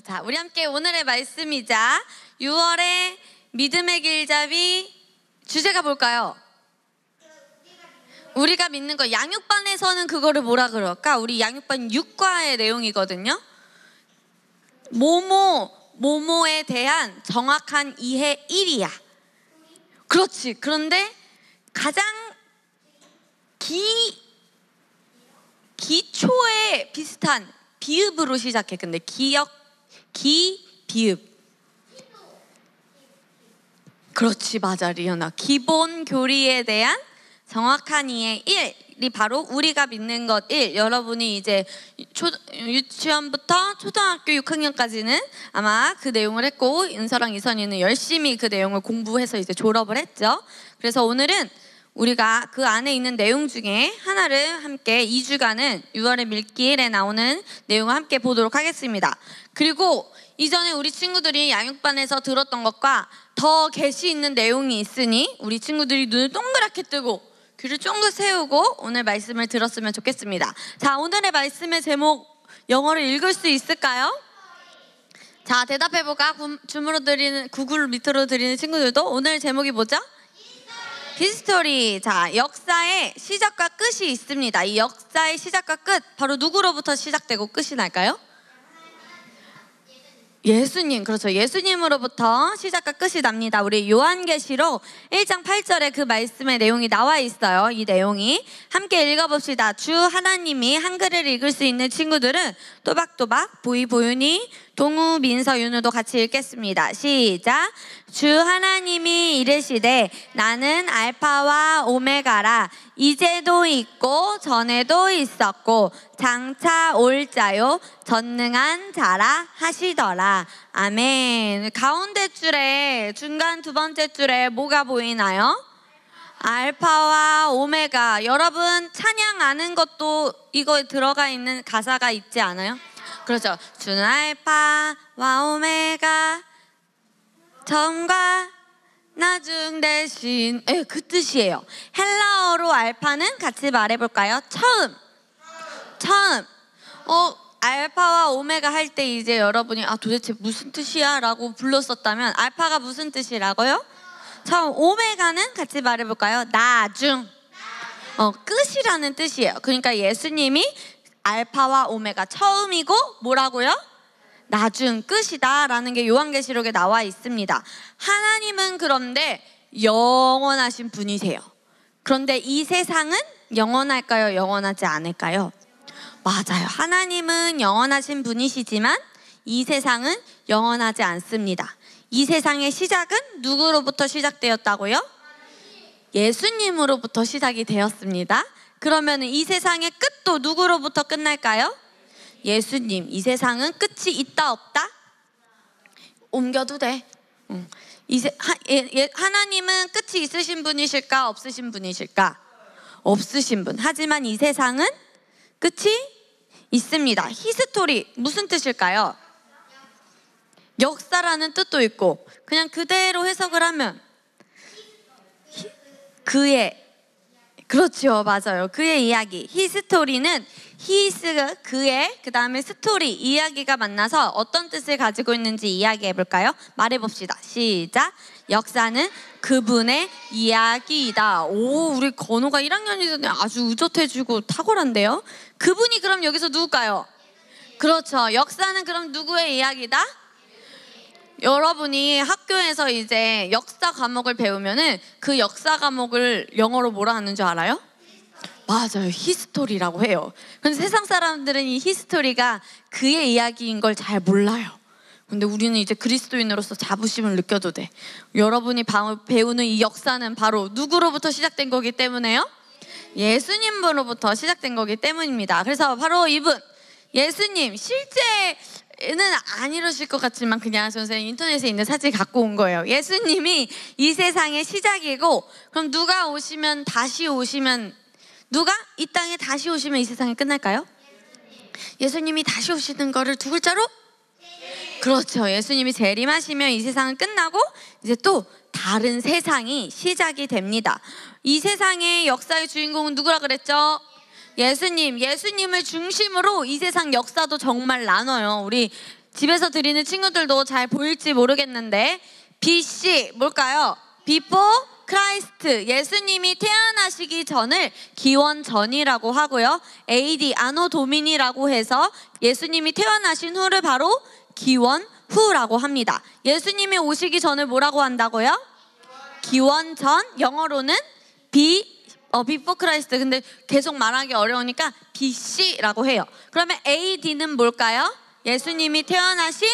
자, 우리 함께 오늘의 말씀이자 6월의 믿음의 길잡이 주제가 뭘까요? 우리가 믿는 거. 양육반에서는 그거를 뭐라 그럴까? 우리 양육반 6과의 내용이거든요. 모모에 대한 정확한 이해 1이야. 그렇지. 그런데 가장 기초에 비슷한 비읍으로 시작해. 근데 비읍. 그렇지, 맞아, 리연아. 기본 교리에 대한 정확한 이해 1이 바로 우리가 믿는 것 1. 여러분이 이제 유치원부터 초등학교 6학년까지는 아마 그 내용을 했고, 은서랑 이선이는 열심히 그 내용을 공부해서 이제 졸업을 했죠. 그래서 오늘은 우리가 그 안에 있는 내용 중에 하나를 함께 2주간은 6월의 밀길에 나오는 내용을 함께 보도록 하겠습니다. 그리고 이전에 우리 친구들이 양육반에서 들었던 것과 더 계시 있는 내용이 있으니 우리 친구들이 눈을 동그랗게 뜨고 귀를 쫑긋 세우고 오늘 말씀을 들었으면 좋겠습니다. 자, 오늘의 말씀의 제목 영어를 읽을 수 있을까요? 자, 대답해볼까? 구글 밑으로 드리는 친구들도 오늘 제목이 뭐죠? 히스토리. 자, 역사의 시작과 끝이 있습니다. 이 역사의 시작과 끝, 바로 누구로부터 시작되고 끝이 날까요? 예수님. 그렇죠. 예수님으로부터 시작과 끝이 납니다. 우리 요한계시록 1장 8절에 그 말씀의 내용이 나와 있어요. 이 내용이 함께 읽어봅시다. 주 하나님이 한글을 읽을 수 있는 친구들은 또박또박 보윤이, 동우, 민서, 윤우도 같이 읽겠습니다. 시작. 주 하나님이 이르시되 나는 알파와 오메가라. 이제도 있고 전에도 있었고 장차 올 자요 전능한 자라 하시더라. 아멘. 가운데 줄에, 중간 두 번째 줄에 뭐가 보이나요? 알파와 오메가. 여러분 찬양 아는 것도 이거에 들어가 있는 가사가 있지 않아요? 그렇죠. 주는 알파와 오메가, 처음과 나중 대신. 그 뜻이에요. 헬라어로 알파는 같이 말해볼까요? 처음. 알파와 오메가 할 때 이제 여러분이 도대체 무슨 뜻이야? 라고 불렀었다면 알파가 무슨 뜻이라고요? 처음. 오메가는 같이 말해볼까요? 나중. 끝이라는 뜻이에요. 그러니까 예수님이 알파와 오메가, 처음이고 뭐라고요? 나중, 끝이다 라는 게 요한계시록에 나와 있습니다. 하나님은 그런데 영원하신 분이세요. 그런데 이 세상은 영원할까요? 영원하지 않을까요? 맞아요. 하나님은 영원하신 분이시지만 이 세상은 영원하지 않습니다. 이 세상의 시작은 누구로부터 시작되었다고요? 예수님으로부터 시작이 되었습니다. 그러면 이 세상의 끝도 누구로부터 끝날까요? 예수님. 이 세상은 끝이 있다 없다? 옮겨도 돼. 하나님은 끝이 있으신 분이실까? 없으신 분이실까? 없으신 분. 하지만 이 세상은 끝이 있습니다. 히스토리 무슨 뜻일까요? 역사라는 뜻도 있고, 그냥 그대로 해석을 하면 그의, 그렇죠, 맞아요. 그의 이야기. 히스토리는 히스가 그의, 그 다음에 스토리, 이야기가 만나서 어떤 뜻을 가지고 있는지 이야기해 볼까요? 말해봅시다. 시작. 역사는 그분의 이야기이다. 오, 우리 건우가 1학년이던데 아주 의젓해지고 탁월한데요? 그분이 그럼 여기서 누굴까요? 그렇죠. 역사는 그럼 누구의 이야기다? 여러분이 학교에서 이제 역사 과목을 배우면은 그 역사 과목을 영어로 뭐라 하는 줄 알아요? 맞아요. 히스토리라고 해요. 근데 세상 사람들은 이 히스토리가 그의 이야기인 걸 잘 몰라요. 근데 우리는 이제 그리스도인으로서 자부심을 느껴도 돼. 여러분이 배우는 이 역사는 바로 누구로부터 시작된 거기 때문에요? 예수님으로부터 시작된 거기 때문입니다. 그래서 바로 이분, 예수님, 실제는 안 이러실 것 같지만 그냥 선생님 인터넷에 있는 사진 갖고 온 거예요. 예수님이 이 세상의 시작이고, 그럼 누가 이 땅에 다시 오시면 이 세상이 끝날까요? 예수님이 다시 오시는 거를 두 글자로? 그렇죠. 예수님이 재림하시면 이 세상은 끝나고 이제 또 다른 세상이 시작이 됩니다. 이 세상의 역사의 주인공은 누구라 그랬죠? 예수님을 중심으로 이 세상 역사도 정말 나눠요. 우리 집에서 드리는 친구들도 잘 보일지 모르겠는데 BC 뭘까요? Before Christ, 예수님이 태어나시기 전을 기원 전이라고 하고요. AD, 아노 도미니라고 해서 예수님이 태어나신 후를 바로 기원 후라고 합니다. 예수님이 오시기 전을 뭐라고 한다고요? 기원 전, 영어로는 Before Christ. 근데 계속 말하기 어려우니까 BC라고 해요. 그러면 AD는 뭘까요? 예수님이 태어나신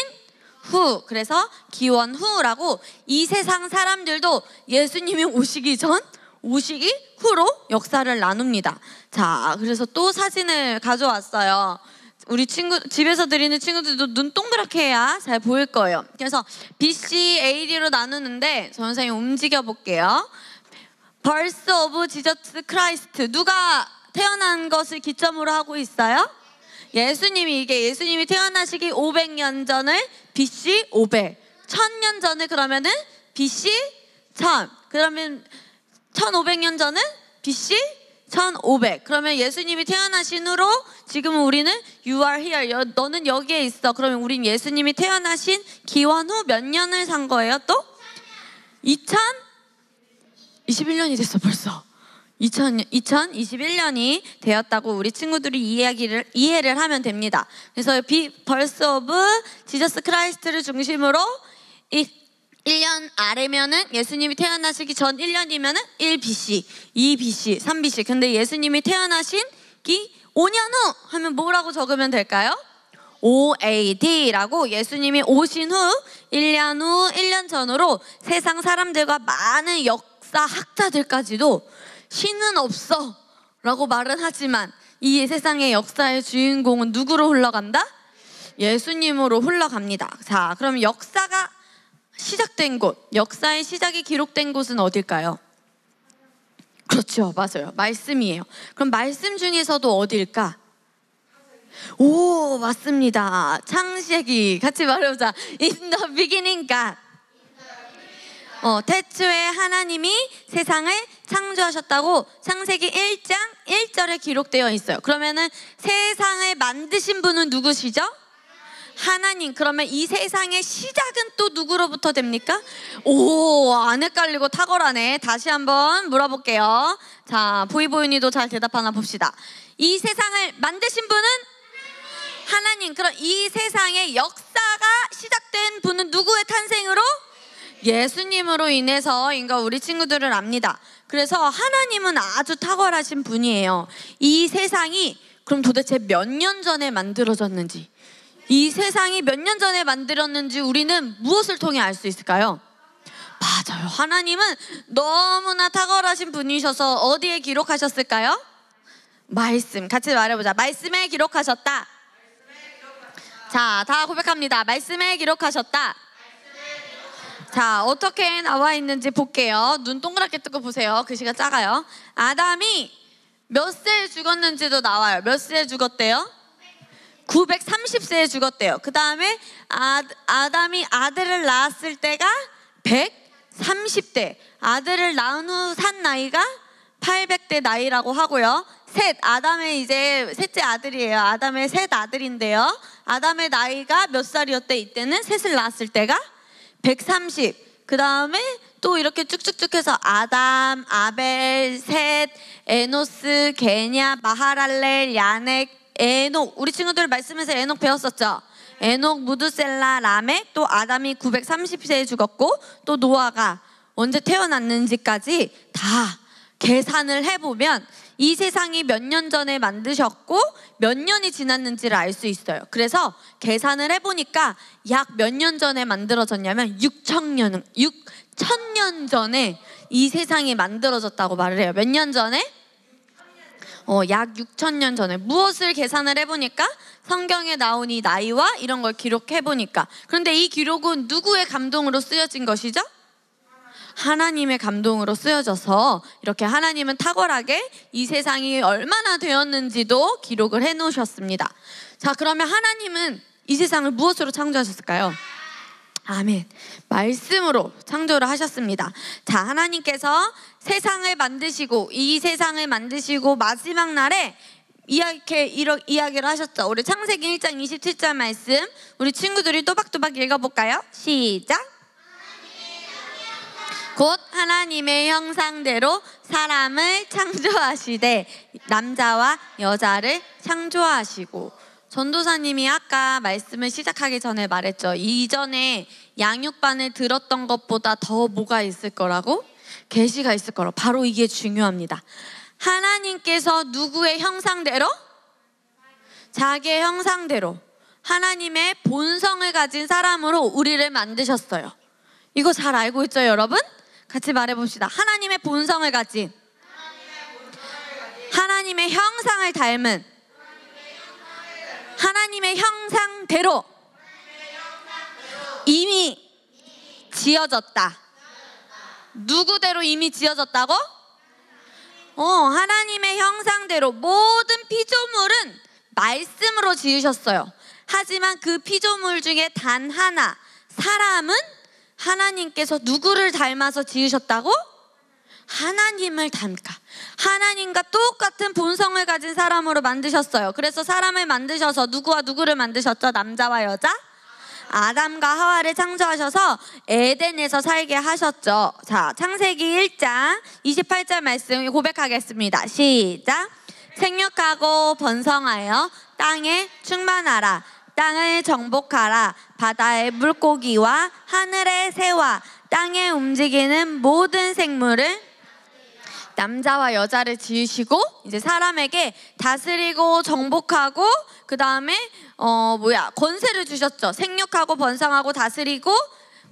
후, 그래서 기원 후라고 이 세상 사람들도 예수님이 오시기 전, 오시기 후로 역사를 나눕니다. 자, 그래서 또 사진을 가져왔어요. 우리 집에서 드리는 친구들도 눈 동그랗게 해야 잘 보일 거예요. 그래서 BC, AD로 나누는데 저 선생님 움직여 볼게요. Birth of Jesus Christ, 누가 태어난 것을 기점으로 하고 있어요? 예수님이 태어나시기 500년 전을 BC 500, 1000년 전을 그러면은 BC 1000, 그러면 1500년 전은 BC 1500. 그러면 예수님이 태어나신 후로 지금은 우리는 You are here, 너는 여기에 있어. 그러면 우린 예수님이 태어나신 기원 후 몇 년을 산 거예요? 또 2021년이 됐어 벌써. 2021년이 되었다고 우리 친구들이 이해를 하면 됩니다. 그래서 Birth of Jesus Christ를 중심으로 1년 아래면은 예수님이 태어나시기 전 1년이면은 1BC, 2BC, 3BC. 근데 예수님이 태어나신기 5년 후 하면 뭐라고 적으면 될까요? OAD라고 예수님이 오신 후 1년 전으로 세상 사람들과 많은 역사학자들까지도 신은 없어 라고 말은 하지만 이 세상의 역사의 주인공은 누구로 흘러간다? 예수님으로 흘러갑니다. 자, 그럼 역사가 시작된 곳, 역사의 시작이 기록된 곳은 어딜까요? 그렇죠, 맞아요, 말씀이에요. 그럼 말씀 중에서도 어딜까? 오, 맞습니다. 창세기 같이 말해보자. In the beginning God. 태초에 하나님이 세상을 창조하셨다고 창세기 1장 1절에 기록되어 있어요. 그러면은 세상을 만드신 분은 누구시죠? 하나님. 그러면 이 세상의 시작은 또 누구로부터 됩니까? 오, 안 헷갈리고 탁월하네. 다시 한번 물어볼게요. 자, 보이보이니도 잘 대답하나 봅시다. 이 세상을 만드신 분은 하나님. 그럼 이 세상의 역사가 시작된 분은 누구의 탄생으로? 예수님으로 인해서인 거 우리 친구들을 압니다. 그래서 하나님은 아주 탁월하신 분이에요. 이 세상이 그럼 도대체 몇 년 전에 만들어졌는지, 이 세상이 몇 년 전에 만들었는지 우리는 무엇을 통해 알 수 있을까요? 맞아요, 하나님은 너무나 탁월하신 분이셔서 어디에 기록하셨을까요? 말씀. 같이 말해보자. 말씀에 기록하셨다. 자, 다 고백합니다. 말씀에 기록하셨다. 자, 어떻게 나와 있는지 볼게요. 눈 동그랗게 뜨고 보세요. 글씨가 작아요. 아담이 몇 세에 죽었는지도 나와요. 몇 세에 죽었대요? 930세에 죽었대요. 그 다음에 아담이 아들을 낳았을 때가 130대. 아들을 낳은 후 산 나이가 800대 나이라고 하고요. 아담의 이제 셋째 아들이에요. 아담의 셋 아들인데요. 아담의 나이가 몇 살이었대? 이때는 셋을 낳았을 때가 130. 그 다음에 또 이렇게 쭉쭉쭉 해서 아담, 아벨, 셋, 에노스, 게냐, 마하랄렐, 야넥, 에녹. 우리 친구들 말씀에서 에녹 배웠었죠? 에녹, 무드셀라, 라멕. 또 아담이 930세에 죽었고 또 노아가 언제 태어났는지까지 다 계산을 해보면 이 세상이 몇 년 전에 만드셨고 몇 년이 지났는지를 알 수 있어요. 그래서 계산을 해보니까 약 몇 년 전에 만들어졌냐면 6,000년 전에 이 세상이 만들어졌다고 말을 해요. 몇 년 전에? 약 6,000년 전에. 무엇을 계산을 해보니까 성경에 나온 이 나이와 이런 걸 기록해보니까. 그런데 이 기록은 누구의 감동으로 쓰여진 것이죠? 하나님의 감동으로 쓰여져서 이렇게 하나님은 탁월하게 이 세상이 얼마나 되었는지도 기록을 해놓으셨습니다. 자, 그러면 하나님은 이 세상을 무엇으로 창조하셨을까요? 아멘. 말씀으로 창조를 하셨습니다. 자, 하나님께서 세상을 만드시고 이 세상을 만드시고 마지막 날에 이렇게 이야기를 하셨죠. 우리 창세기 1장 27절 말씀 우리 친구들이 또박또박 읽어볼까요? 시작. 곧 하나님의 형상대로 사람을 창조하시되 남자와 여자를 창조하시고. 전도사님이 아까 말씀을 시작하기 전에 말했죠. 이전에 양육반을 들었던 것보다 더 뭐가 있을 거라고? 계시가 있을 거라고. 바로 이게 중요합니다. 하나님께서 누구의 형상대로? 자기의 형상대로 하나님의 본성을 가진 사람으로 우리를 만드셨어요. 이거 잘 알고 있죠, 여러분? 같이 말해봅시다. 하나님의 본성을 가진, 하나님의 형상을 닮은, 하나님의 형상대로 이미 지어졌다. 누구대로 이미 지어졌다고? 하나님의 형상대로 모든 피조물은 말씀으로 지으셨어요. 하지만 그 피조물 중에 단 하나, 사람은 하나님께서 누구를 닮아서 지으셨다고? 하나님을 닮까. 하나님과 똑같은 본성을 가진 사람으로 만드셨어요. 그래서 사람을 만드셔서 누구와 누구를 만드셨죠? 남자와 여자? 아담과 하와를 창조하셔서 에덴에서 살게 하셨죠. 자, 창세기 1장 28절 말씀 고백하겠습니다. 시작. 생육하고 번성하여 땅에 충만하라. 땅을 정복하라. 바다의 물고기와 하늘의 새와 땅에 움직이는 모든 생물을 남자와 여자를 지으시고 이제 사람에게 다스리고 정복하고 그 다음에 권세를 주셨죠. 생육하고 번성하고 다스리고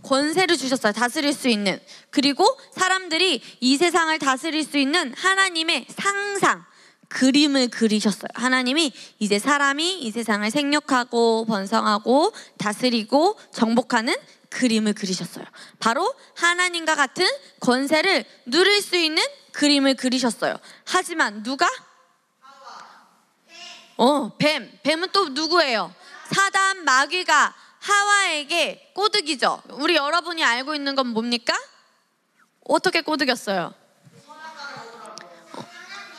권세를 주셨어요. 다스릴 수 있는. 그리고 사람들이 이 세상을 다스릴 수 있는 하나님의 상상, 그림을 그리셨어요. 하나님이 이제 사람이 이 세상을 생육하고 번성하고 다스리고 정복하는 그림을 그리셨어요. 바로 하나님과 같은 권세를 누릴 수 있는 그림을 그리셨어요. 하지만 누가? 뱀은 또 누구예요? 사단 마귀가 하와에게 꼬드기죠. 우리 여러분이 알고 있는 건 뭡니까? 어떻게 꼬드겼어요?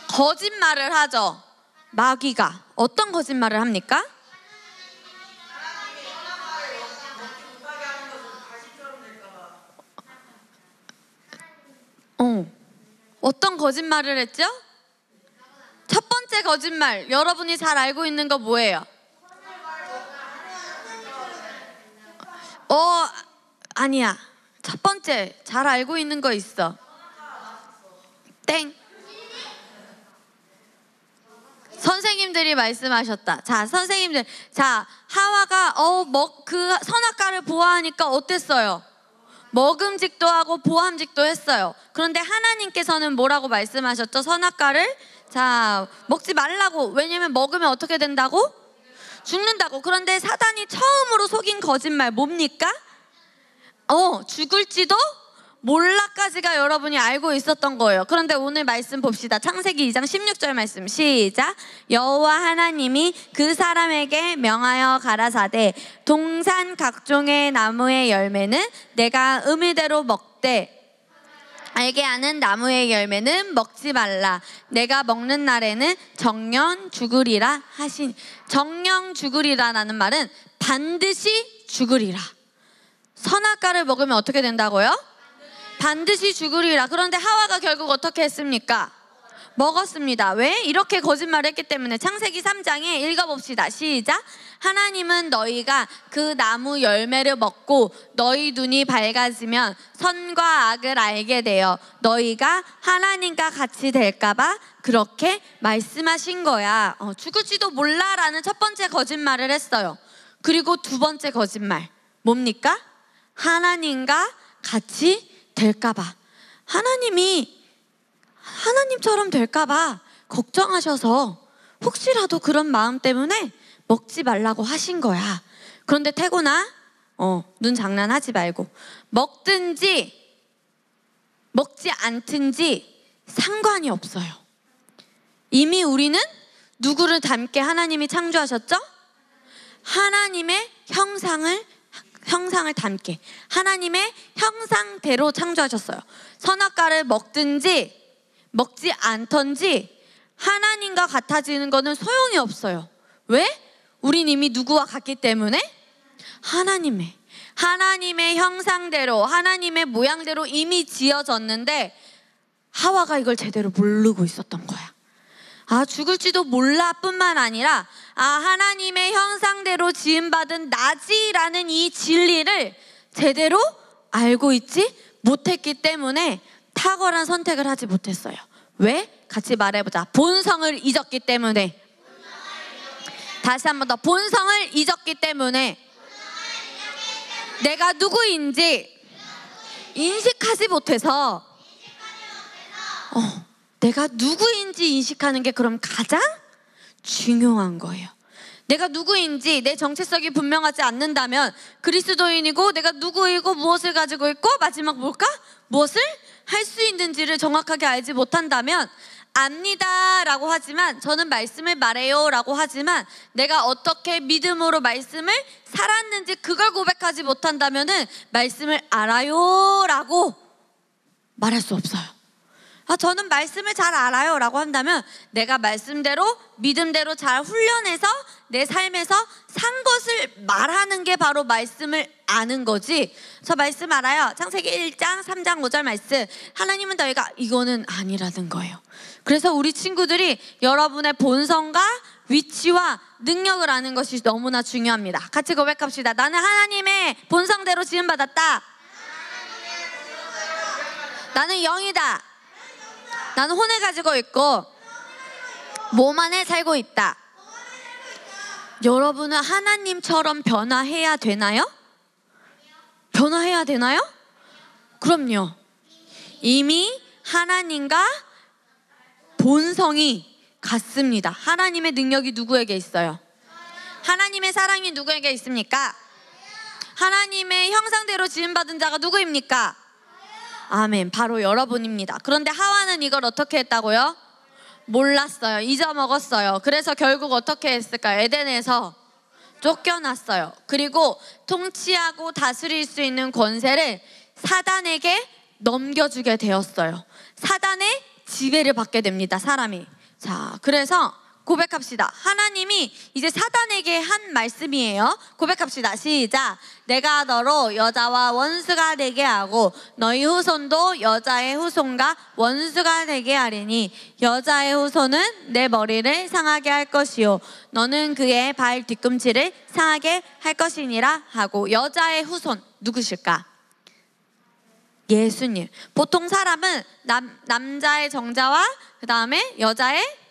거짓말을 하죠. 마귀가 어떤 거짓말을 합니까? 어떤 거짓말을 했죠? 첫 번째 거짓말, 여러분이 잘 알고 있는 거 뭐예요? 아니야. 첫 번째 잘 알고 있는 거 있어. 땡. 선생님들이 말씀하셨다. 자, 선생님들. 자, 하와가 그 선악과를 보아하니까 어땠어요? 먹음직도 하고 보암직도 했어요. 그런데 하나님께서는 뭐라고 말씀하셨죠? 선악과를 먹지 말라고. 왜냐면 먹으면 어떻게 된다고? 죽는다고. 그런데 사단이 처음으로 속인 거짓말 뭡니까? 죽을지도 몰라까지가 여러분이 알고 있었던 거예요. 그런데 오늘 말씀 봅시다. 창세기 2장 16절 말씀 시작. 여호와 하나님이 그 사람에게 명하여 가라사대 동산 각종의 나무의 열매는 내가 의미대로 먹되 알게 하는 나무의 열매는 먹지 말라. 내가 먹는 날에는 정령 죽으리라 하신. 정령 죽으리라라는 말은 반드시 죽으리라. 선악과를 먹으면 어떻게 된다고요? 반드시 죽으리라. 그런데 하와가 결국 어떻게 했습니까? 먹었습니다. 왜? 이렇게 거짓말을 했기 때문에. 창세기 3장에 읽어봅시다. 시작. 하나님은 너희가 그 나무 열매를 먹고 너희 눈이 밝아지면 선과 악을 알게 되어 너희가 하나님과 같이 될까봐 그렇게 말씀하신 거야. 죽을지도 몰라라는 첫 번째 거짓말을 했어요. 그리고 두 번째 거짓말 뭡니까? 하나님과 같이 될까봐. 하나님이 하나님처럼 될까봐 걱정하셔서 혹시라도 그런 마음 때문에 먹지 말라고 하신 거야. 그런데 태곤아, 눈 장난하지 말고 먹든지 먹지 않든지 상관이 없어요. 이미 우리는 누구를 닮게 하나님이 창조하셨죠? 하나님의 형상을 닮게 하나님의 형상대로 창조하셨어요. 선악과를 먹든지 먹지 않든지 하나님과 같아지는 거는 소용이 없어요. 왜? 우린 이미 누구와 같기 때문에? 하나님의 형상대로, 하나님의 모양대로 이미 지어졌는데 하와가 이걸 제대로 모르고 있었던 거야. 죽을지도 몰라 뿐만 아니라 하나님의 형상대로 지음받은 나지라는 이 진리를 제대로 알고 있지 못했기 때문에 탁월한 선택을 하지 못했어요. 왜? 같이 말해보자. 본성을 잊었기 때문에. 다시 한 번 더. 본성을 잊었기 때문에. 내가 누구인지 인식하지 못해서 내가 누구인지 인식하는 게 그럼 가장 중요한 거예요. 내가 누구인지 내 정체성이 분명하지 않는다면 그리스도인이고 내가 누구이고 무엇을 가지고 있고 마지막 뭘까? 무엇을 할 수 있는지를 정확하게 알지 못한다면 압니다 라고 하지만 저는 말씀을 말해요 라고 하지만 내가 어떻게 믿음으로 말씀을 살았는지 그걸 고백하지 못한다면은 말씀을 알아요 라고 말할 수 없어요. 저는 말씀을 잘 알아요 라고 한다면 내가 말씀대로 믿음대로 잘 훈련해서 내 삶에서 산 것을 말하는 게 바로 말씀을 아는 거지. 저 말씀 알아요. 창세기 1장 3장 5절 말씀 하나님은 너희가 이거는 아니라는 거예요. 그래서 우리 친구들이 여러분의 본성과 위치와 능력을 아는 것이 너무나 중요합니다. 같이 고백합시다. 나는 하나님의 본성대로 지음받았다. 나는 영이다. 나는 혼을 가지고 있고 몸 안에 살고 있다. 여러분은 하나님처럼 변화해야 되나요? 변화해야 되나요? 그럼요. 이미 하나님과 본성이 같습니다. 하나님의 능력이 누구에게 있어요? 하나님의 사랑이 누구에게 있습니까? 하나님의 형상대로 지음받은 자가 누구입니까? 아멘. 바로 여러분입니다. 그런데 하와는 이걸 어떻게 했다고요? 몰랐어요. 잊어먹었어요. 그래서 결국 어떻게 했을까요? 에덴에서 쫓겨났어요. 그리고 통치하고 다스릴 수 있는 권세를 사단에게 넘겨주게 되었어요. 사단의 지배를 받게 됩니다. 사람이. 자, 그래서 고백합시다. 하나님이 이제 사단에게 한 말씀이에요. 고백합시다. 시작. 내가 너로 여자와 원수가 되게 하고 너희 후손도 여자의 후손과 원수가 되게 하리니 여자의 후손은 내 머리를 상하게 할 것이요 너는 그의 발 뒤꿈치를 상하게 할 것이니라 하고. 여자의 후손 누구실까? 예수님. 보통 사람은 남자의 정자와 그 다음에 여자의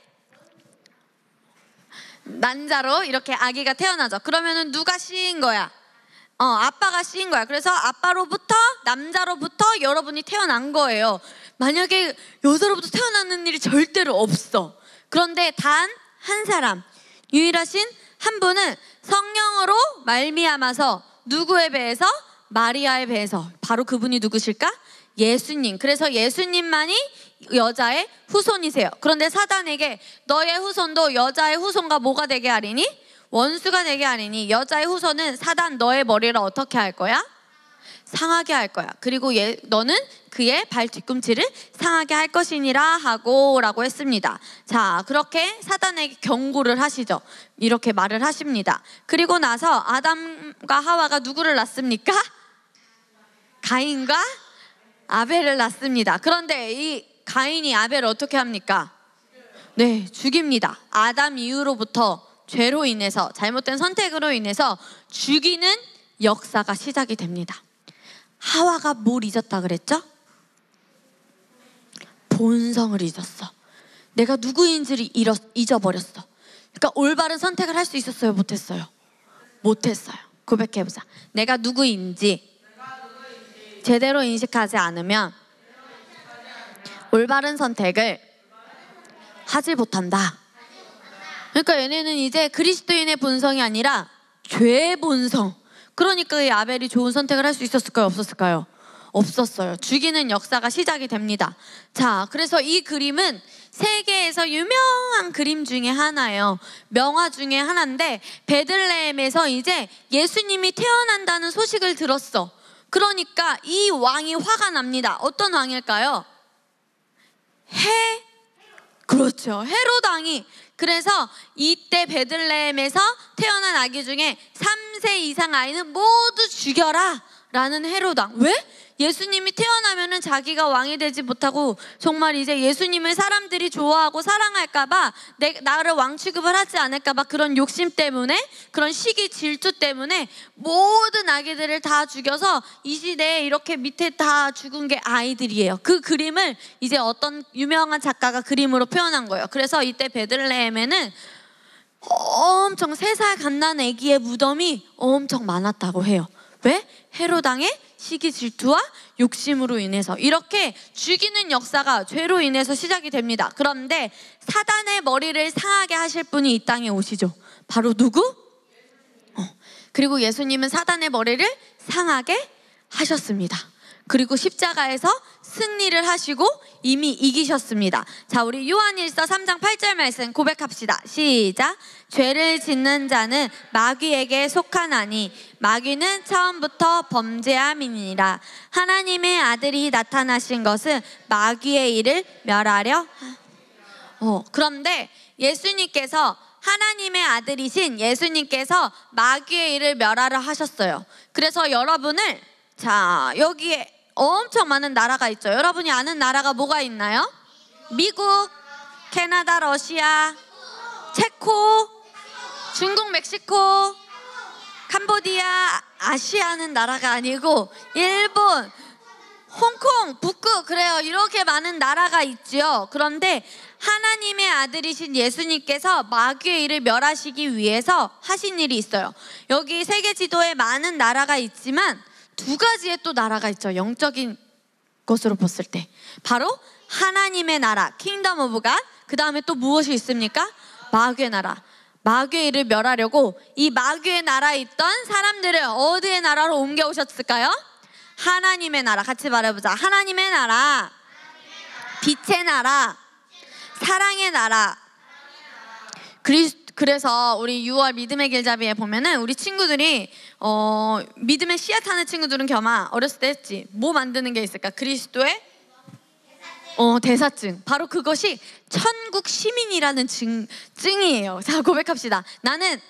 난자로 이렇게 아기가 태어나죠. 그러면은 누가 씨인 거야? 아빠가 씨인 거야. 그래서 아빠로부터 남자로부터 여러분이 태어난 거예요. 만약에 여자로부터 태어나는 일이 절대로 없어. 그런데 단 한 사람, 유일하신 한 분은 성령으로 말미암아서 누구의 배에서? 마리아의 배에서. 바로 그분이 누구실까? 예수님. 그래서 예수님만이 여자의 후손이세요. 그런데 사단에게 너의 후손도 여자의 후손과 뭐가 되게 하리니? 원수가 되게 하리니 여자의 후손은 사단 너의 머리를 어떻게 할 거야? 상하게 할 거야. 그리고 너는 그의 발 뒤꿈치를 상하게 할 것이니라 하고 라고 했습니다. 자, 그렇게 사단에게 경고를 하시죠. 이렇게 말을 하십니다. 그리고 나서 아담과 하와가 누구를 낳습니까? 가인과 아벨을 낳습니다. 그런데 이 가인이 아벨을 어떻게 합니까? 네, 죽입니다. 아담 이후로부터 죄로 인해서 잘못된 선택으로 인해서 죽이는 역사가 시작이 됩니다. 하와가 뭘 잊었다 그랬죠? 본성을 잊었어. 내가 누구인지를 잊어버렸어. 그러니까 올바른 선택을 할 수 있었어요? 못했어요? 못했어요. 고백해보자. 내가 누구인지 제대로 인식하지 않으면 올바른 선택을 하지 못한다. 그러니까 얘네는 이제 그리스도인의 본성이 아니라 죄의 본성. 그러니까 이 아벨이 좋은 선택을 할 수 있었을까요? 없었을까요? 없었어요. 죽이는 역사가 시작이 됩니다. 자, 그래서 이 그림은 세계에서 유명한 그림 중에 하나예요. 명화 중에 하나인데 베들레헴에서 이제 예수님이 태어난다는 소식을 들었어. 그러니까 이 왕이 화가 납니다. 어떤 왕일까요? 그렇죠. 헤롯 왕이 그래서 이때 베들레헴에서 태어난 아기 중에 3세 이상 아이는 모두 죽여라 라는 헤롯 왕. 왜? 예수님이 태어나면은 자기가 왕이 되지 못하고 정말 이제 예수님을 사람들이 좋아하고 사랑할까봐 나를 왕 취급을 하지 않을까봐 그런 욕심 때문에, 그런 시기 질투 때문에 모든 아기들을 다 죽여서 이 시대에 이렇게 밑에 다 죽은 게 아이들이에요. 그 그림을 이제 어떤 유명한 작가가 그림으로 표현한 거예요. 그래서 이때 베들레헴에는 엄청 3살 갓난 아기의 무덤이 엄청 많았다고 해요. 왜? 헤롯 왕의 시기 질투와 욕심으로 인해서 이렇게 죽이는 역사가 죄로 인해서 시작이 됩니다. 그런데 사단의 머리를 상하게 하실 분이 이 땅에 오시죠. 바로 누구? 그리고 예수님은 사단의 머리를 상하게 하셨습니다. 그리고 십자가에서 승리를 하시고 이미 이기셨습니다. 자, 우리 요한일서 3장 8절 말씀 고백합시다. 시작. 죄를 짓는 자는 마귀에게 속하나니 마귀는 처음부터 범죄함이니라. 하나님의 아들이 나타나신 것은 마귀의 일을 멸하려. 그런데 예수님께서, 하나님의 아들이신 예수님께서 마귀의 일을 멸하려 하셨어요. 그래서 여러분을, 자, 여기에 엄청 많은 나라가 있죠. 여러분이 아는 나라가 뭐가 있나요? 미국, 캐나다, 러시아, 체코, 중국, 멕시코, 캄보디아, 아시아는 나라가 아니고 일본, 홍콩, 북극, 그래요. 이렇게 많은 나라가 있죠. 그런데 하나님의 아들이신 예수님께서 마귀의 일을 멸하시기 위해서 하신 일이 있어요. 여기 세계 지도에 많은 나라가 있지만 2가지의 또 나라가 있죠. 영적인 것으로 봤을 때 바로 하나님의 나라, 킹덤 오브 갓. 그 다음에 또 무엇이 있습니까? 마귀의 나라. 마귀의 일을 멸하려고 이 마귀의 나라에 있던 사람들을 어디의 나라로 옮겨오셨을까요? 하나님의 나라. 같이 말해보자. 하나님의 나라, 빛의 나라, 사랑의 나라. 그래서 우리 6월 믿음의 길잡이에 보면은 우리 친구들이 믿음의 씨앗 하는 친구들은 겸아 어렸을 때 했지. 뭐 만드는 게 있을까? 그리스도의 대사증. 바로 그것이 천국 시민이라는 증이에요. 자, 고백합시다. 나는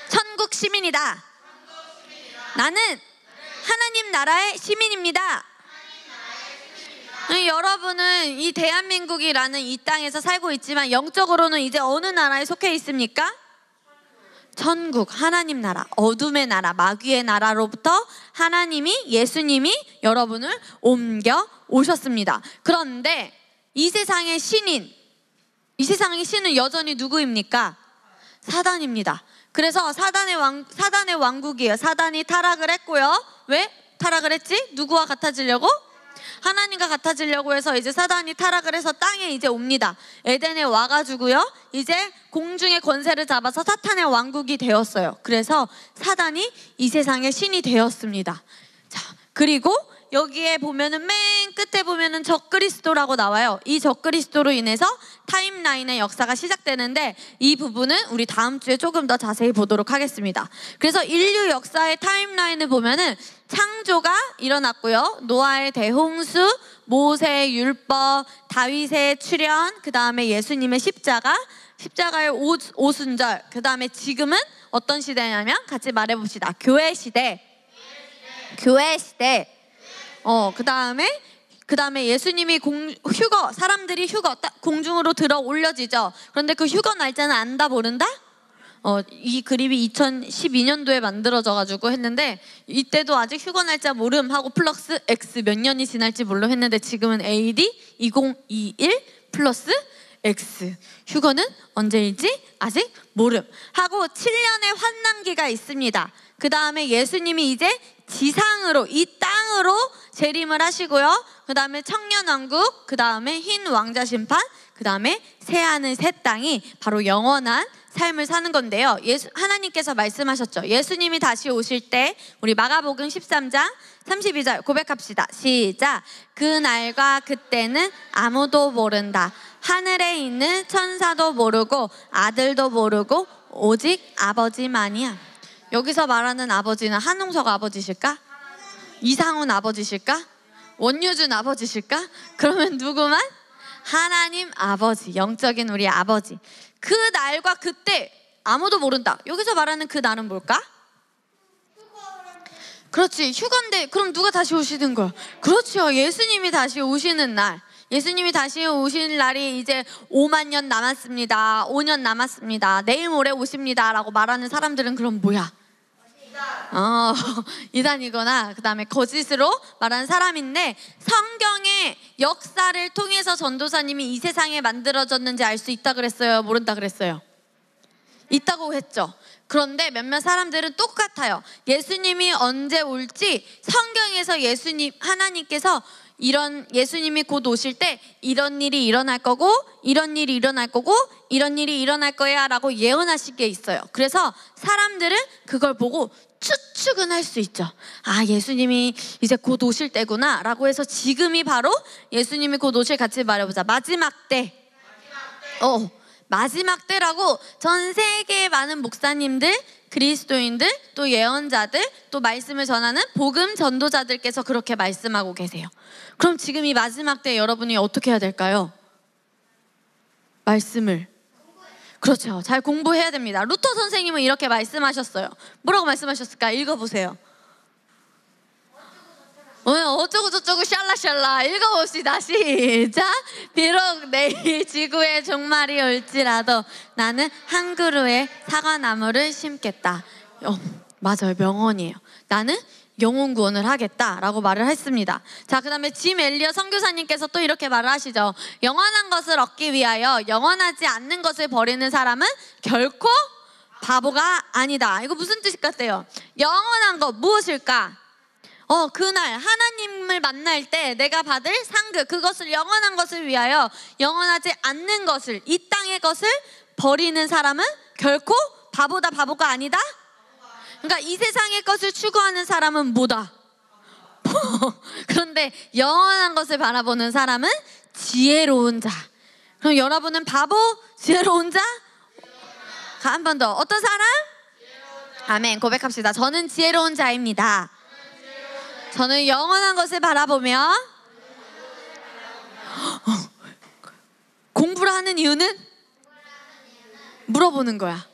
천국 시민이다. 나는 하나님 나라의 시민입니다. 여러분은 이 대한민국이라는 이 땅에서 살고 있지만 영적으로는 이제 어느 나라에 속해 있습니까? 천국, 하나님 나라, 어둠의 나라, 마귀의 나라로부터 하나님이, 예수님이 여러분을 옮겨 오셨습니다. 그런데 이 세상의 신인, 이 세상의 신은 여전히 누구입니까? 사단입니다. 그래서 사단의 왕국이에요. 사단이 타락을 했고요. 왜 타락을 했지? 누구와 같아지려고? 하나님과 같아지려고 해서 이제 사단이 타락을 해서 땅에 이제 옵니다. 에덴에 와가지고요, 이제 공중의 권세를 잡아서 사탄의 왕국이 되었어요. 그래서 사단이 이 세상의 신이 되었습니다. 자, 그리고 여기에 보면은 맨 끝에 보면은 적그리스도라고 나와요. 이 적그리스도로 인해서 타임라인의 역사가 시작되는데 이 부분은 우리 다음 주에 조금 더 자세히 보도록 하겠습니다. 그래서 인류 역사의 타임라인을 보면은 창조가 일어났고요. 노아의 대홍수, 모세의 율법, 다윗의 출현, 그 다음에 예수님의 십자가의 오순절, 그 다음에 지금은 어떤 시대냐면 같이 말해봅시다. 교회 시대. 그 다음에 예수님이 휴거, 사람들이 휴거, 공중으로 들어 올려지죠. 그런데 그 휴거 날짜는 안다 모른다? 이 그림이 2012년도에 만들어져가지고 했는데 이때도 아직 휴거 날짜 모름 하고 플러스 X 몇 년이 지날지 몰라 했는데 지금은 AD 2021 플러스 X. 휴거는 언제일지 아직 모름 하고 7년의 환난기가 있습니다. 그 다음에 예수님이 이제 지상으로, 이 땅으로 재림을 하시고요. 그 다음에 청년왕국, 그 다음에 흰 왕자 심판, 그 다음에 새하늘 새 땅이 바로 영원한 삶을 사는 건데요. 하나님께서 말씀하셨죠. 예수님이 다시 오실 때 우리 마가복음 13장 32절 고백합시다. 시작. 그날과 그때는 아무도 모른다. 하늘에 있는 천사도 모르고 아들도 모르고 오직 아버지만이야. 여기서 말하는 아버지는 한홍석 아버지실까? 이상훈 아버지실까? 원유준 아버지실까? 그러면 누구만? 하나님 아버지, 영적인 우리 아버지. 그 날과 그때 아무도 모른다. 여기서 말하는 그 날은 뭘까? 그렇지, 휴가인데 그럼 누가 다시 오시는 거야? 그렇죠, 예수님이 다시 오시는 날. 예수님이 다시 오실 날이 이제 5만 년 남았습니다. 5년 남았습니다. 내일 모레 오십니다 라고 말하는 사람들은 그럼 뭐야? 이단이거나 그 다음에 거짓으로 말하는 사람인데, 성경의 역사를 통해서 전도사님이 이 세상에 만들어졌는지 알 수 있다 그랬어요? 모른다 그랬어요? 있다고 했죠. 그런데 몇몇 사람들은 똑같아요. 예수님이 언제 올지 성경에서 하나님께서 예수님이 곧 오실 때 이런 일이 일어날 거고, 이런 일이 일어날 거고, 이런 일이 일어날 거야 라고 예언하신 게 있어요. 그래서 사람들은 그걸 보고 추측은 할 수 있죠. 아, 예수님이 이제 곧 오실 때구나 라고 해서 지금이 바로 예수님이 곧 오실, 같이 말해보자. 마지막 때. 마지막 때라고 전 세계의 많은 목사님들, 그리스도인들, 또 예언자들, 또 말씀을 전하는 복음 전도자들께서 그렇게 말씀하고 계세요. 그럼 지금 이 마지막 때 여러분이 어떻게 해야 될까요? 말씀을, 그렇죠, 잘 공부해야 됩니다. 루터 선생님은 이렇게 말씀하셨어요. 뭐라고 말씀하셨을까? 읽어보세요. 어쩌고 저쩌고 샬라샬라. 읽어봅시다. 시작. 비록 내일 지구에 종말이 올지라도 나는 한 그루의 사과나무를 심겠다. 맞아요, 명언이에요. 나는 영혼 구원을 하겠다라고 말을 했습니다. 자, 그 다음에 짐 엘리어 선교사님께서 또 이렇게 말을 하시죠. 영원한 것을 얻기 위하여 영원하지 않는 것을 버리는 사람은 결코 바보가 아니다. 이거 무슨 뜻 같아요? 영원한 것 무엇일까? 그날 하나님을 만날 때 내가 받을 상급, 그것을 영원한 것을 위하여 영원하지 않는 것을, 이 땅의 것을 버리는 사람은 결코 바보가 아니다? 그러니까 이 세상의 것을 추구하는 사람은 뭐다? 그런데 영원한 것을 바라보는 사람은 지혜로운 자. 그럼 여러분은 바보, 지혜로운 자? 한 번 더. 어떤 사람? 아멘. 고백합시다. 저는 지혜로운 자입니다. 저는 영원한 것을 바라보며 공부를 하는 이유는 물어보는 거야.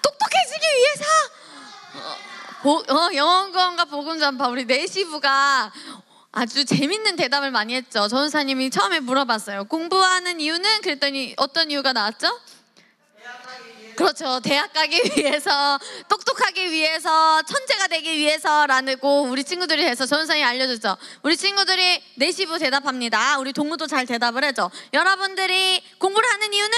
똑똑해지기 위해서. 영원구원과 복음전파 우리 내시부가 아주 재밌는 대답을 많이 했죠. 전사님이 처음에 물어봤어요. 공부하는 이유는? 그랬더니 어떤 이유가 나왔죠? 그렇죠. 대학 가기 위해서, 똑똑하기 위해서, 천재가 되기 위해서라고 우리 친구들이 해서 전선생님이 알려줬죠. 우리 친구들이 내시부 대답합니다. 우리 동무도 잘 대답을 해줘. 여러분들이 공부를 하는 이유는?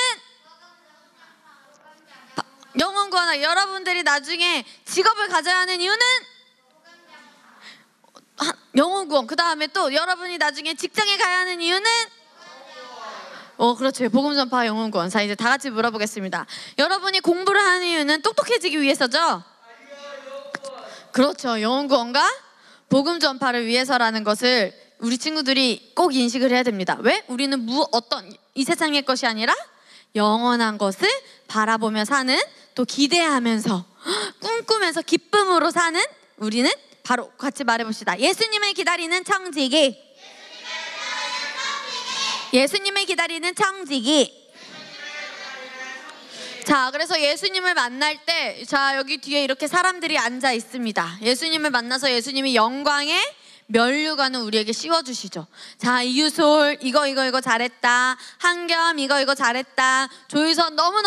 영원구원. 여러분들이 나중에 직업을 가져야 하는 이유는? 영원구원. 그 다음에 또 여러분이 나중에 직장에 가야 하는 이유는? 그렇죠. 복음전파 영혼구원. 자, 이제 다 같이 물어보겠습니다. 여러분이 공부를 하는 이유는 똑똑해지기 위해서죠? 그렇죠. 영혼구원과 복음전파를 위해서라는 것을 우리 친구들이 꼭 인식을 해야 됩니다. 왜? 우리는 이 세상의 것이 아니라 영원한 것을 바라보며 사는, 또 기대하면서 꿈꾸면서 기쁨으로 사는 우리는 바로 같이 말해봅시다. 예수님을 기다리는 청지기. 예수님을 기다리는 청지기. 자, 그래서 예수님을 만날 때, 자, 여기 뒤에 이렇게 사람들이 앉아 있습니다. 예수님을 만나서 예수님이 영광의 면류관을 우리에게 씌워주시죠. 자, 이유솔 이거 잘했다. 한겸 이거 잘했다. 조유선 너무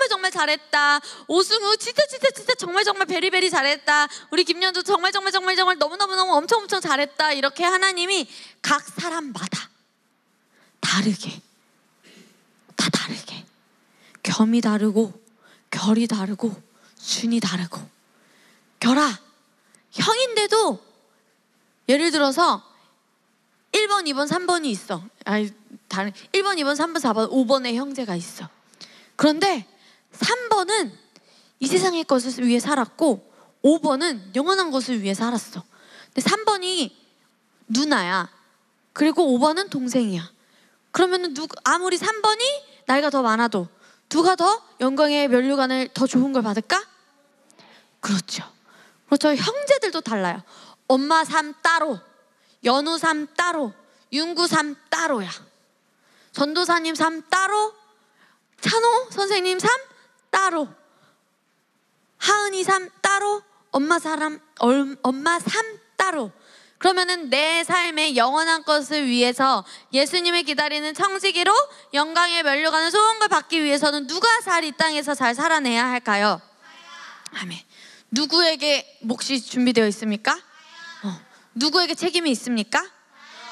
정말 잘했다. 오승우 진짜 정말 베리베리 잘했다. 우리 김연주 정말 너무 엄청 잘했다. 이렇게 하나님이 각 사람마다 다르게, 다 다르게, 겸이 다르고 결이 다르고 순이 다르고. 결아, 형인데도 예를 들어서 1번, 2번, 3번이 있어. 1번, 2번, 3번, 4번, 5번의 형제가 있어. 그런데 3번은 이 세상의 것을 위해 살았고 5번은 영원한 것을 위해 살았어. 근데 3번이 누나야. 그리고 5번은 동생이야. 그러면 아무리 3번이 나이가 더 많아도 누가 더 영광의 면류관을 더 좋은 걸 받을까? 그렇죠. 형제들도 달라요. 엄마 삶 따로, 연우 삶 따로, 윤구 삶 따로야. 전도사님 삶 따로, 찬호 선생님 삶 따로, 하은이 삶 따로, 엄마 삶 따로. 그러면은 내 삶의 영원한 것을 위해서 예수님을 기다리는 청지기로 영광에 면류관을 소원을 받기 위해서는 누가 이 땅에서 잘 살아내야 할까요? 아멘. 누구에게 몫이 준비되어 있습니까? 누구에게 책임이 있습니까?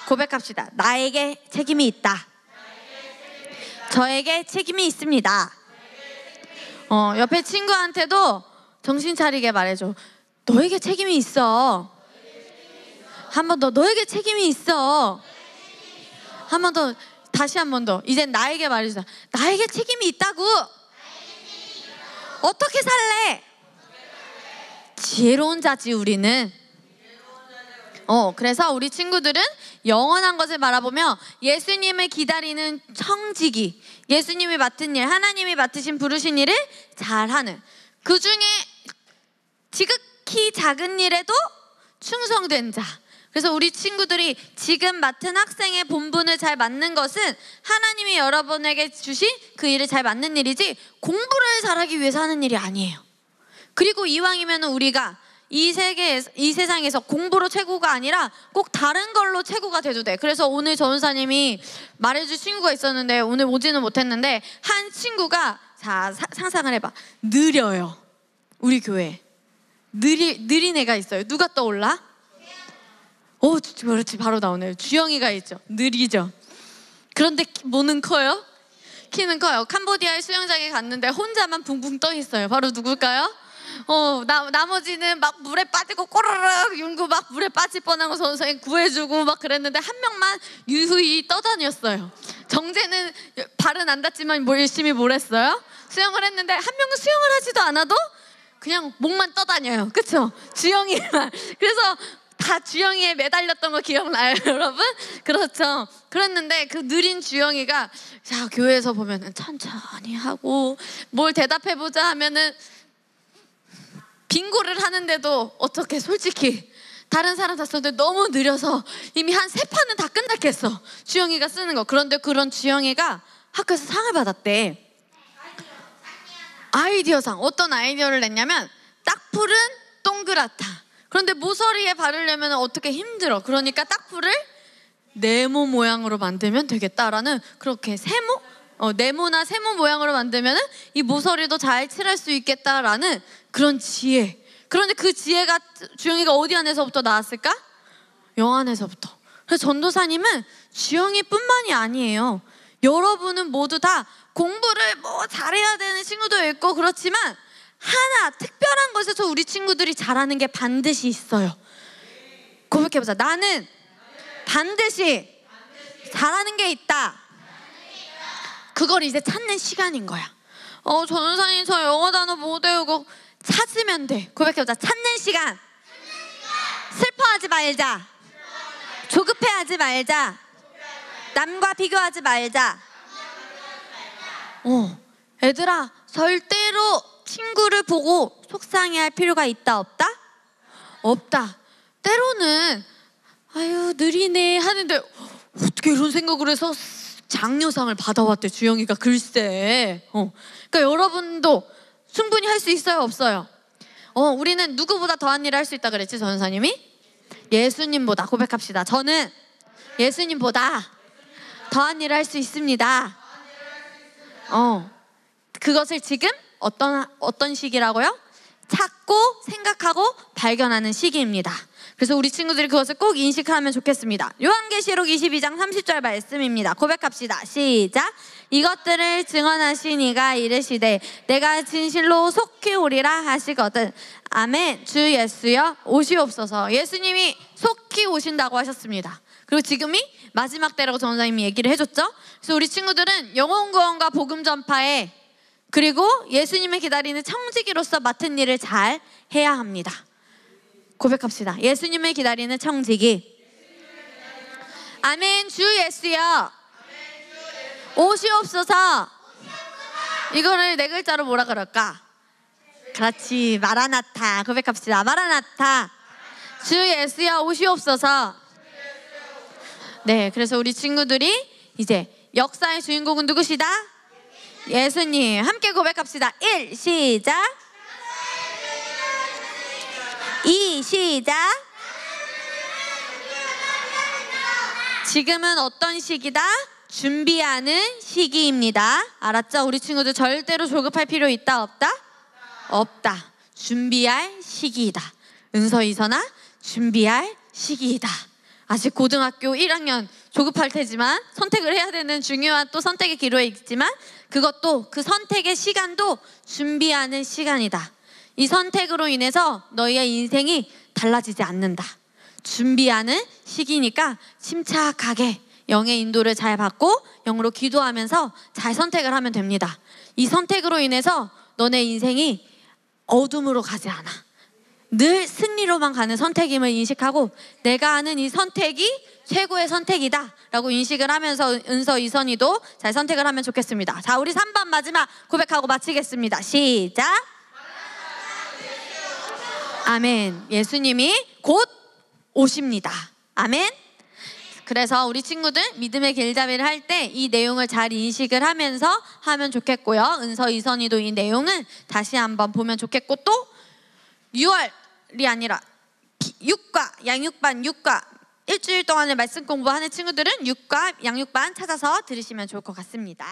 고백합시다. 나에게 책임이 있다. 저에게 책임이 있습니다. 옆에 친구한테도 정신 차리게 말해줘. 너에게 책임이 있어. 한 번 더. 너에게 책임이 있어. 한 번 더. 다시 한 번 더. 이젠 나에게 말해주자. 나에게 책임이 있다고. 어떻게 살래? 지혜로운 자지 우리는. 그래서 우리 친구들은 영원한 것을 바라보며 예수님을 기다리는 청지기, 예수님이 맡은 일, 하나님이 맡으신 부르신 일을 잘하는, 그 중에 지극히 작은 일에도 충성된 자. 그래서 우리 친구들이 지금 맡은 학생의 본분을 잘 맡는 것은 하나님이 여러분에게 주신 그 일을 잘 맡는 일이지 공부를 잘하기 위해서 하는 일이 아니에요. 그리고 이왕이면 우리가 이 세상에서 공부로 최고가 아니라 꼭 다른 걸로 최고가 돼도 돼. 그래서 오늘 전우사님이 말해줄 친구가 있었는데 오늘 오지는 못했는데, 한 친구가, 자 상상을 해봐. 느려요. 우리 교회에 느린 애가 있어요. 누가 떠올라? 그렇지, 바로 나오네요. 주영이가 있죠. 느리죠. 그런데 뭐는 커요? 키는 커요. 캄보디아의 수영장에 갔는데 혼자만 붕붕 떠 있어요. 바로 누굴까요? 나머지는 막 물에 빠지고 꼬르륵 윤구 막 물에 빠질 뻔한 거 선생님 구해주고 막 그랬는데 한 명만 유유히 떠다녔어요. 정재는 발은 안 닿지만 열심히 뭘 했어요? 수영을 했는데 한 명은 수영을 하지도 않아도 그냥 목만 떠다녀요. 그쵸? 주영이만. 그래서 다 주영이에 매달렸던 거 기억나요, 여러분? 그렇죠. 그랬는데 그 느린 주영이가, 자, 교회에서 보면은 천천히 하고 뭘 대답해보자 하면은 빙고를 하는데도 어떻게 솔직히 다른 사람 다 썼는데 너무 느려서 이미 한 3판은 다 끝났겠어, 주영이가 쓰는 거. 그런데 그런 주영이가 학교에서 상을 받았대. 아이디어상. 어떤 아이디어를 냈냐면 딱풀은 동그랗다. 그런데 모서리에 바르려면 어떻게 힘들어. 그러니까 딱풀을 네모 모양으로 만들면 되겠다라는, 그렇게 네모나 세모 모양으로 만들면 이 모서리도 잘 칠할 수 있겠다라는 그런 지혜. 그런데 그 지혜가 주영이가 어디 안에서부터 나왔을까? 영 안에서부터. 그래서 전도사님은 주영이뿐만이 아니에요. 여러분은 모두 다 공부를 잘해야 되는 친구도 있고 그렇지만 하나 특별한 것에서 우리 친구들이 잘하는 게 반드시 있어요. 고백해보자. 나는 반드시 잘하는 게 있다. 그걸 이제 찾는 시간인 거야. 전우사님 저 영어 단어 못 외우고. 찾으면 돼. 고백해보자. 찾는 시간. 슬퍼하지 말자. 조급해하지 말자. 남과 비교하지 말자. 애들아, 절대로 친구를 보고 속상해할 필요가 있다 없다? 없다. 때로는 아유 느리네 하는데 어떻게 이런 생각을 해서 장려상을 받아왔대, 주영이가. 글쎄. 그러니까 여러분도 충분히 할 수 있어요, 없어요? 우리는 누구보다 더한 일을 할 수 있다 그랬지, 전사님이? 예수님보다. 고백합시다. 저는 예수님보다 더한 일을 할 수 있습니다. 그것을 지금 어떤 시기라고요? 찾고 생각하고 발견하는 시기입니다. 그래서 우리 친구들이 그것을 꼭 인식하면 좋겠습니다. 요한계시록 22장 30절 말씀입니다. 고백합시다. 시작. 이것들을 증언하신 이가 이르시되 내가 진실로 속히 오리라 하시거든. 아멘. 주 예수여 오시옵소서. 예수님이 속히 오신다고 하셨습니다. 그리고 지금이 마지막 때라고 전사님이 얘기를 해줬죠. 그래서 우리 친구들은 영혼구원과 복음 전파에, 그리고 예수님을 기다리는 청지기로서 맡은 일을 잘 해야 합니다. 고백합시다. 예수님을 기다리는 청지기. 아멘. 주 예수여 오시옵소서. 이거를 4글자로 뭐라 그럴까? 그렇지, 마라나타. 고백합시다. 마라나타. 주 예수여 오시옵소서. 네, 그래서 우리 친구들이 이제 역사의 주인공은 누구시다? 예수님. 함께 고백합시다. 1, 시작. 2, 시작. 지금은 어떤 시기다? 준비하는 시기입니다. 알았죠? 우리 친구들 절대로 조급할 필요 있다 없다? 없다. 준비할 시기이다. 은서 이선아, 준비할 시기이다. 아직 고등학교 1학년 조급할 테지만 선택을 해야 되는 중요한 또 선택의 기로에 있지만 그것도 그 선택의 시간도 준비하는 시간이다. 이 선택으로 인해서 너희의 인생이 달라지지 않는다. 준비하는 시기니까 침착하게 영의 인도를 잘 받고 영으로 기도하면서 잘 선택을 하면 됩니다. 이 선택으로 인해서 너네 인생이 어둠으로 가지 않아. 늘 승리로만 가는 선택임을 인식하고 내가 하는 이 선택이 최고의 선택이다 라고 인식을 하면서 은서 이선희도 잘 선택을 하면 좋겠습니다. 자, 우리 3번 마지막 고백하고 마치겠습니다. 시작. 아멘. 예수님이 곧 오십니다. 아멘. 그래서 우리 친구들 믿음의 길잡이를 할 때 이 내용을 잘 인식을 하면서 하면 좋겠고요. 은서 이선희도 이 내용은 다시 한번 보면 좋겠고 또 6월이 아니라 6과 양육반 6과 일주일 동안의 말씀 공부하는 친구들은 6과 양육반 찾아서 들으시면 좋을 것 같습니다.